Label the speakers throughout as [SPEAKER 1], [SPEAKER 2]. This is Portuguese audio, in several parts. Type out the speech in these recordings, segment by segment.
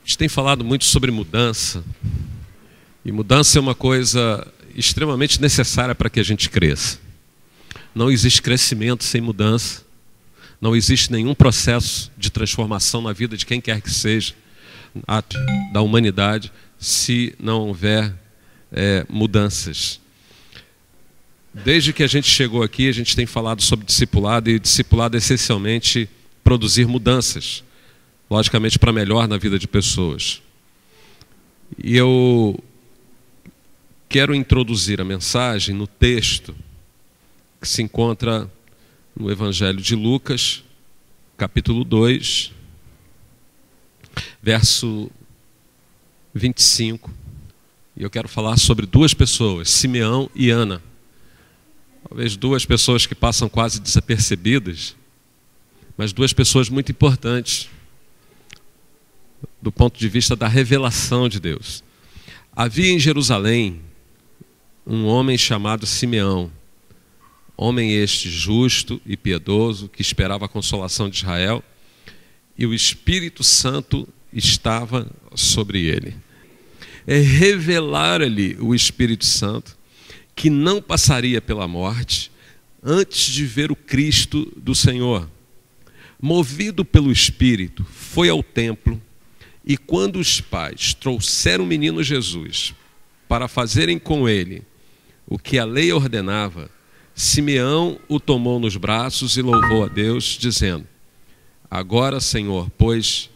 [SPEAKER 1] gente tem falado muito sobre mudança, e mudança é uma coisa extremamente necessária para que a gente cresça. Não existe crescimento sem mudança, não existe nenhum processo de transformação na vida de quem quer que seja, da humanidade, se não houver mudanças. Desde que a gente chegou aqui, a gente tem falado sobre discipulado, e discipulado é essencialmente produzir mudanças, logicamente para melhor na vida de pessoas. E eu quero introduzir a mensagem no texto que se encontra no Evangelho de Lucas, capítulo 2, verso 25. E eu quero falar sobre duas pessoas, Simeão e Ana. Talvez duas pessoas que passam quase desapercebidas, mas duas pessoas muito importantes do ponto de vista da revelação de Deus. Havia em Jerusalém um homem chamado Simeão, homem este justo e piedoso, que esperava a consolação de Israel, e o Espírito Santo estava sobre ele. Revelar-lhe o Espírito Santo que não passaria pela morte antes de ver o Cristo do Senhor. Movido pelo Espírito, foi ao templo, e quando os pais trouxeram o menino Jesus para fazerem com ele o que a lei ordenava, Simeão o tomou nos braços e louvou a Deus, dizendo: agora, Senhor, pois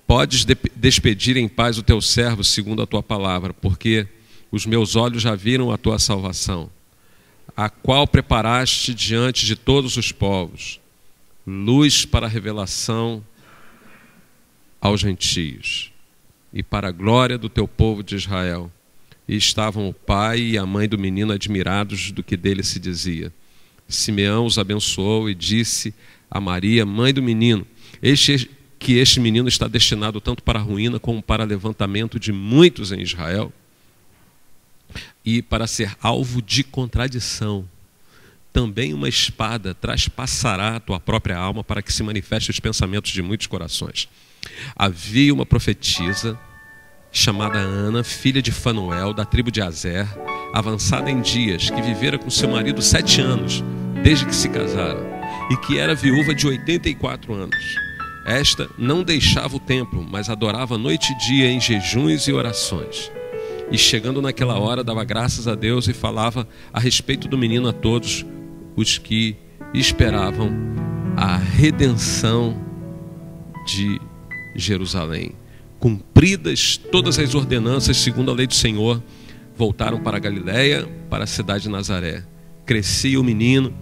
[SPEAKER 1] podes despedir em paz o teu servo segundo a tua palavra, porque os meus olhos já viram a tua salvação, a qual preparaste diante de todos os povos, luz para a revelação aos gentios e para a glória do teu povo de Israel. E estavam o pai e a mãe do menino admirados do que dele se dizia. Simeão os abençoou e disse a Maria, mãe do menino: que este menino está destinado tanto para a ruína como para levantamento de muitos em Israel, e para ser alvo de contradição. Também uma espada traspassará a tua própria alma, para que se manifeste os pensamentos de muitos corações. Havia uma profetisa chamada Ana, filha de Fanuel, da tribo de Aser, avançada em dias, que vivera com seu marido 7 anos, desde que se casaram, e que era viúva de 84 anos. Esta não deixava o templo, mas adorava noite e dia em jejuns e orações. E chegando naquela hora, dava graças a Deus e falava a respeito do menino a todos os que esperavam a redenção de Jerusalém. Cumpridas todas as ordenanças segundo a lei do Senhor, voltaram para a Galiléia, para a cidade de Nazaré. Crescia o menino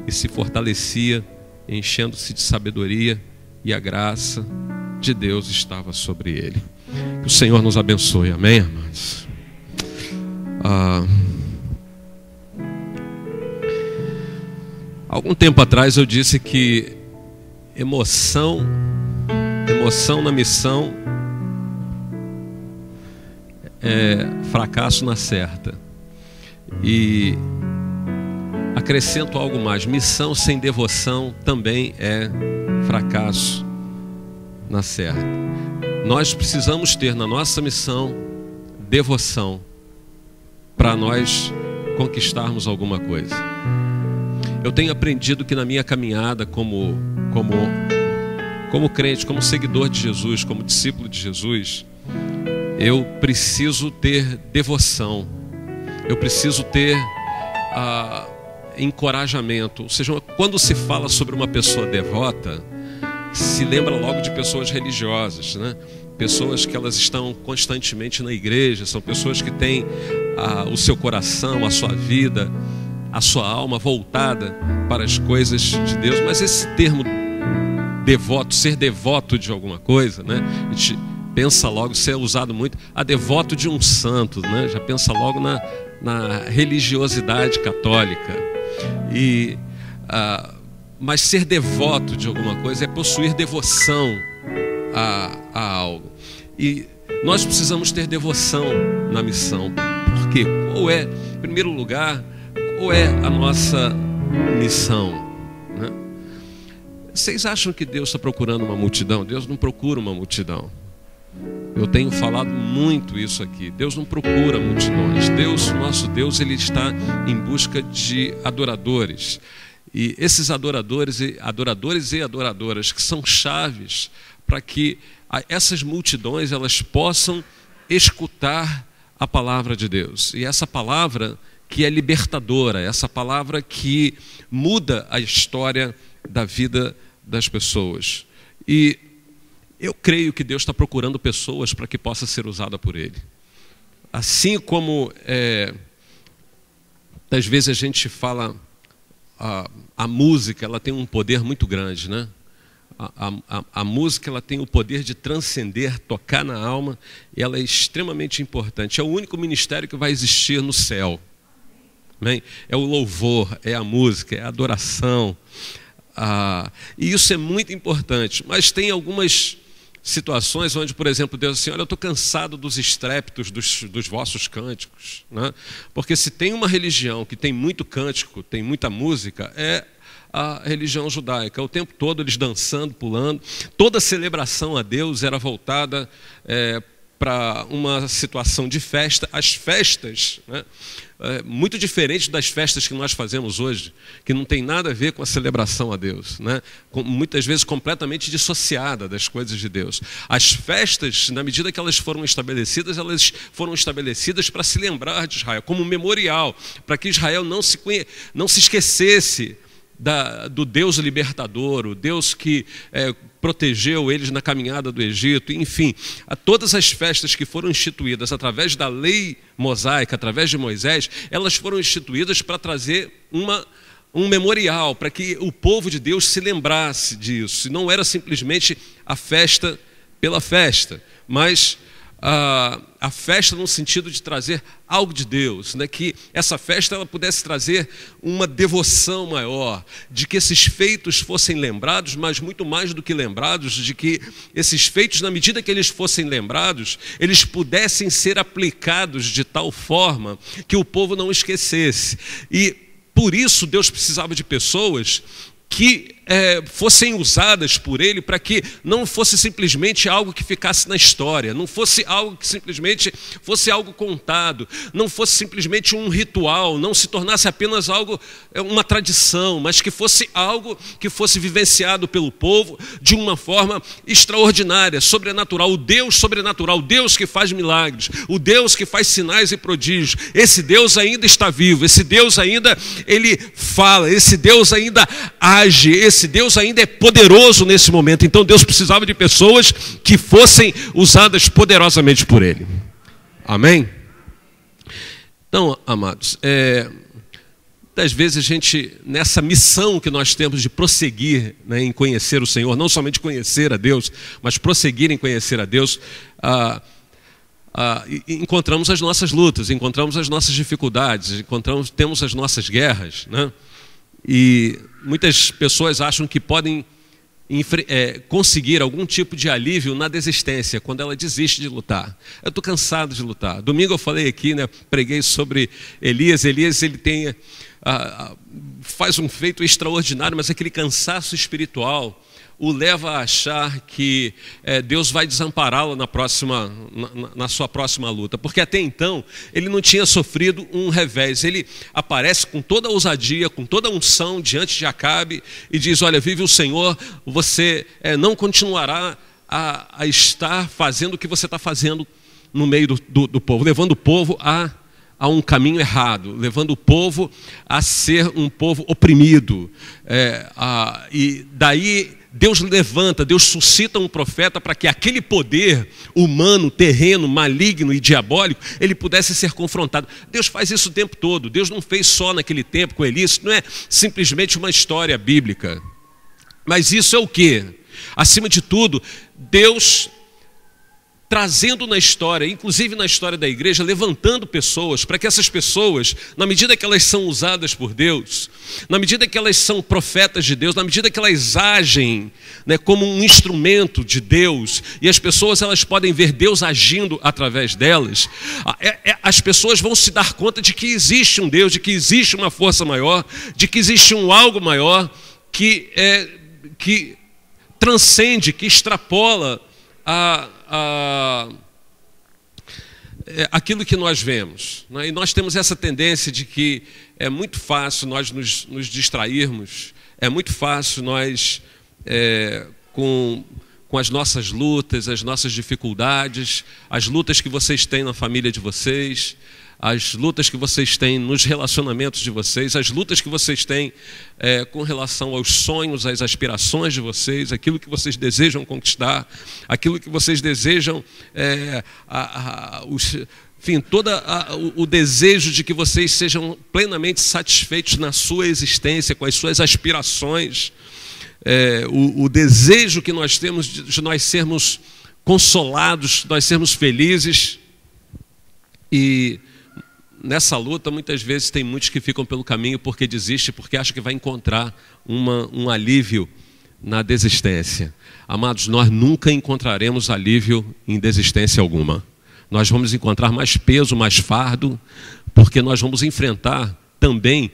[SPEAKER 1] e se fortalecia, enchendo-se de sabedoria, e a graça de Deus estava sobre ele. Que o Senhor nos abençoe, amém, irmãos? Algum tempo atrás eu disse que emoção na missão é fracasso na certa. E acrescento algo mais: missão sem devoção também é fracasso na certa. Nós precisamos ter na nossa missão devoção para nós conquistarmos alguma coisa. Eu tenho aprendido que na minha caminhada como crente, como seguidor de Jesus, como discípulo de Jesus, eu preciso ter devoção, eu preciso ter encorajamento. Ou seja, quando se fala sobre uma pessoa devota, se lembra logo de pessoas religiosas, né? Pessoas que elas estão constantemente na igreja, são pessoas que têm o seu coração, a sua vida, a sua alma voltada para as coisas de Deus. Mas esse termo devoto, ser devoto de alguma coisa, né? A gente pensa logo, ser usado muito, devoto de um santo, né? Já pensa logo na religiosidade católica. Mas ser devoto de alguma coisa é possuir devoção a algo. E nós precisamos ter devoção na missão. Por quê? Em primeiro lugar, qual é a nossa missão, né? Vocês acham que Deus está procurando uma multidão? Deus não procura uma multidão. Eu tenho falado muito isso aqui. Deus não procura multidões. Deus, nosso Deus, Ele está em busca de adoradores. E esses adoradores e adoradoras que são chaves para que essas multidões elas possam escutar a palavra de Deus. E essa palavra que é libertadora, essa palavra que muda a história da vida das pessoas. E eu creio que Deus está procurando pessoas para que possa ser usada por Ele. Assim como, às vezes a gente fala, a música ela tem um poder muito grande, né? A música ela tem o poder de transcender, tocar na alma, e ela é extremamente importante. É o único ministério que vai existir no céu. Amém? É o louvor, é a música, é a adoração. E isso é muito importante. Mas tem algumas situações onde, por exemplo, Deus diz assim: olha, eu estou cansado dos estrépitos dos vossos cânticos, né? Porque se tem uma religião que tem muito cântico, tem muita música, é a religião judaica. O tempo todo eles dançando, pulando. Toda celebração a Deus era voltada para uma situação de festa. As festas, né, muito diferentes das festas que nós fazemos hoje, que não tem nada a ver com a celebração a Deus, né? Muitas vezes completamente dissociada das coisas de Deus. As festas, na medida que elas foram estabelecidas para se lembrar de Israel, como um memorial, para que Israel não se esquecesse do Deus libertador, o Deus que protegeu eles na caminhada do Egito. Enfim, todas as festas que foram instituídas através da lei mosaica, através de Moisés, elas foram instituídas para trazer um memorial, para que o povo de Deus se lembrasse disso. E não era simplesmente a festa pela festa, mas a festa no sentido de trazer algo de Deus, né? Que essa festa ela pudesse trazer uma devoção maior, de que esses feitos fossem lembrados, mas muito mais do que lembrados, de que esses feitos, na medida que eles fossem lembrados, eles pudessem ser aplicados de tal forma que o povo não esquecesse. E por isso Deus precisava de pessoas que fossem usadas por Ele, para que não fosse simplesmente algo que ficasse na história, não fosse algo que simplesmente fosse algo contado, não fosse simplesmente um ritual, não se tornasse apenas algo, uma tradição, mas que fosse algo que fosse vivenciado pelo povo de uma forma extraordinária, sobrenatural. O Deus que faz milagres, o Deus que faz sinais e prodígios, esse Deus ainda está vivo, esse Deus ainda, Ele fala, esse Deus ainda age, esse Deus ainda é poderoso nesse momento. Então Deus precisava de pessoas que fossem usadas poderosamente por Ele. Amém? Então, amados, muitas vezes a gente, nessa missão que nós temos de prosseguir, né, em conhecer o Senhor, não somente conhecer a Deus, mas prosseguir em conhecer a Deus, encontramos as nossas lutas, encontramos as nossas dificuldades, temos as nossas guerras, né? E muitas pessoas acham que podem conseguir algum tipo de alívio na desistência, quando ela desiste de lutar. Eu estou cansado de lutar. Domingo eu falei aqui, né, preguei sobre Elias. Elias, ele faz um feito extraordinário, mas aquele cansaço espiritual o leva a achar que Deus vai desampará-lo na sua próxima luta, porque até então ele não tinha sofrido um revés. Ele aparece com toda a ousadia, com toda a unção diante de Acabe e diz: olha, vive o Senhor, você não continuará a estar fazendo o que você está fazendo no meio do povo, levando o povo a um caminho errado, levando o povo a ser um povo oprimido. E daí Deus suscita um profeta para que aquele poder humano, terreno, maligno e diabólico, ele pudesse ser confrontado. Deus faz isso o tempo todo. Deus não fez só naquele tempo com Elias. Não é simplesmente uma história bíblica. Mas isso é o quê? Acima de tudo, Deus trazendo na história, inclusive na história da igreja, levantando pessoas, para que essas pessoas, na medida que elas são usadas por Deus, na medida que elas são profetas de Deus, na medida que elas agem, né, como um instrumento de Deus, e as pessoas elas podem ver Deus agindo através delas, as pessoas vão se dar conta de que existe um Deus, de que existe uma força maior, de que existe um algo maior que transcende, que extrapola aquilo que nós vemos, né? E nós temos essa tendência de que é muito fácil nós nos distrairmos, é muito fácil nós, com as nossas lutas, as nossas dificuldades, as lutas que vocês têm na família de vocês, as lutas que vocês têm nos relacionamentos de vocês, as lutas que vocês têm com relação aos sonhos, às aspirações de vocês, aquilo que vocês desejam conquistar, aquilo que vocês desejam, enfim, o desejo de que vocês sejam plenamente satisfeitos na sua existência, com as suas aspirações, o desejo que nós temos de nós sermos consolados, de nós sermos felizes. E nessa luta, muitas vezes, tem muitos que ficam pelo caminho porque desistem, porque acham que vai encontrar um alívio na desistência. Amados, nós nunca encontraremos alívio em desistência alguma. Nós vamos encontrar mais peso, mais fardo, porque nós vamos enfrentar também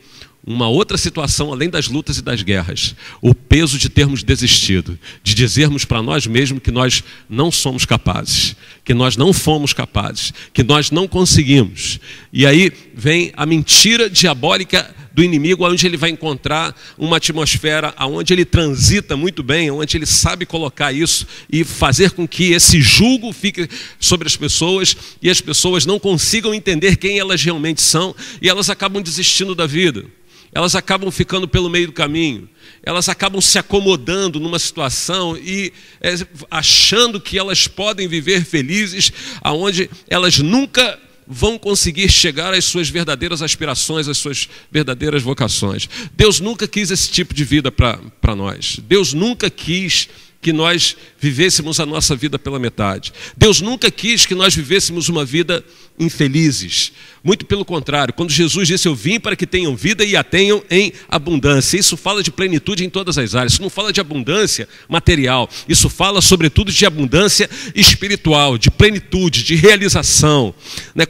[SPEAKER 1] uma outra situação, além das lutas e das guerras: o peso de termos desistido, de dizermos para nós mesmos que nós não somos capazes, que nós não fomos capazes, que nós não conseguimos. E aí vem a mentira diabólica do inimigo, onde ele vai encontrar uma atmosfera onde ele transita muito bem, onde ele sabe colocar isso e fazer com que esse jugo fique sobre as pessoas e as pessoas não consigam entender quem elas realmente são, e elas acabam desistindo da vida. Elas acabam ficando pelo meio do caminho, elas acabam se acomodando numa situação e achando que elas podem viver felizes, aonde elas nunca vão conseguir chegar às suas verdadeiras aspirações, às suas verdadeiras vocações. Deus nunca quis esse tipo de vida para nós. Deus nunca quis que nós vivêssemos a nossa vida pela metade. Deus nunca quis que nós vivêssemos uma vida infelizes. Muito pelo contrário, quando Jesus disse: eu vim para que tenham vida e a tenham em abundância. Isso fala de plenitude em todas as áreas. Isso não fala de abundância material. Isso fala sobretudo de abundância espiritual, de plenitude, de realização.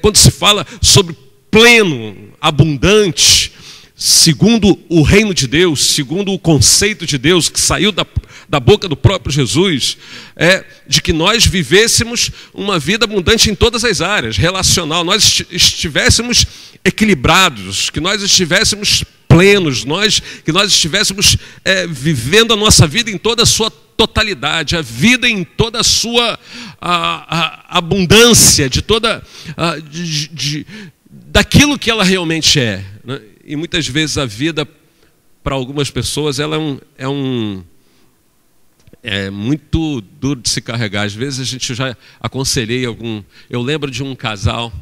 [SPEAKER 1] Quando se fala sobre pleno, abundante, segundo o reino de Deus, segundo o conceito de Deus que saiu da boca do próprio Jesus, de que nós vivêssemos uma vida abundante em todas as áreas, relacional, nós estivéssemos equilibrados, que nós estivéssemos plenos, que nós estivéssemos vivendo a nossa vida em toda a sua totalidade, a vida em toda a sua abundância, daquilo que ela realmente é, né? E muitas vezes a vida, para algumas pessoas, ela é muito duro de se carregar. Às vezes a gente já aconselhei algum... Eu lembro de um casal,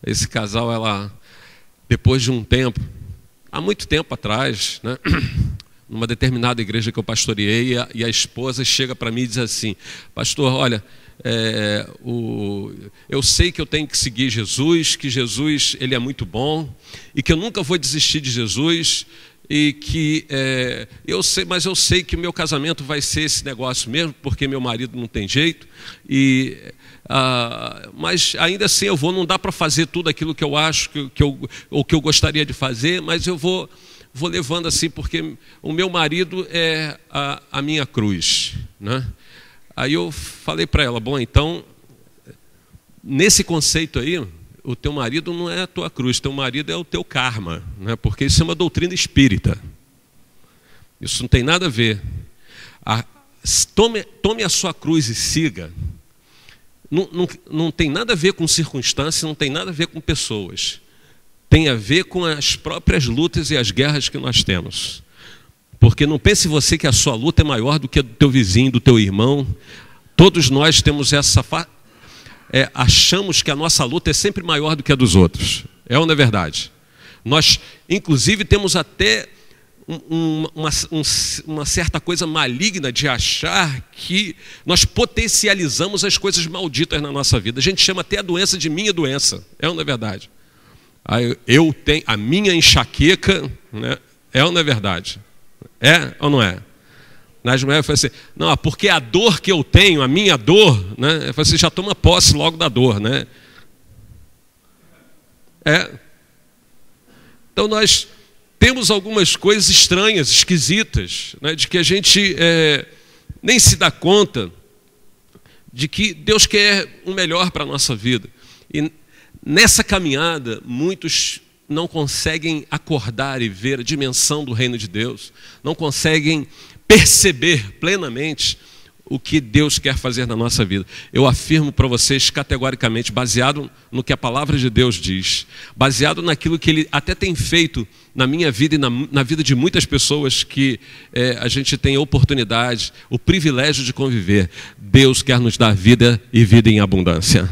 [SPEAKER 1] esse casal, depois de um tempo, há muito tempo atrás, né, numa determinada igreja que eu pastoreei, e a esposa chega para mim e diz assim: pastor, olha, eu sei que eu tenho que seguir Jesus, que Jesus ele é muito bom, e que eu nunca vou desistir de Jesus, e que mas eu sei que o meu casamento vai ser esse negócio mesmo, porque meu marido não tem jeito, mas ainda assim não dá para fazer tudo aquilo que eu acho que eu gostaria de fazer, mas eu vou levando assim, porque o meu marido é a minha cruz, né? Aí eu falei para ela: bom, então, nesse conceito aí, o teu marido não é a tua cruz, teu marido é o teu karma, né? Porque isso é uma doutrina espírita. Isso não tem nada a ver. Tome a sua cruz e siga. Não tem nada a ver com circunstâncias, não tem nada a ver com pessoas. Tem a ver com as próprias lutas e as guerras que nós temos. Porque não pense você que a sua luta é maior do que a do teu vizinho, do teu irmão. Todos nós temos achamos que a nossa luta é sempre maior do que a dos outros. É ou não é verdade? Nós, inclusive, temos até uma certa coisa maligna de achar que nós potencializamos as coisas malditas na nossa vida. A gente chama até a doença de minha doença. É ou não é verdade? Eu tenho a minha enxaqueca, né? É ou não é verdade? É ou não é? Nas mulheres eu falei assim: não, porque a dor que eu tenho, a minha dor, né? Eu falei assim: já toma posse logo da dor, né? Então nós temos algumas coisas estranhas, esquisitas, né? De que a gente nem se dá conta de que Deus quer o melhor para a nossa vida. E nessa caminhada, muitos não conseguem acordar e ver a dimensão do reino de Deus, não conseguem perceber plenamente o que Deus quer fazer na nossa vida. Eu afirmo para vocês categoricamente, baseado no que a palavra de Deus diz, baseado naquilo que Ele até tem feito na minha vida e na vida de muitas pessoas que a gente tem a oportunidade, o privilégio de conviver. Deus quer nos dar vida e vida em abundância.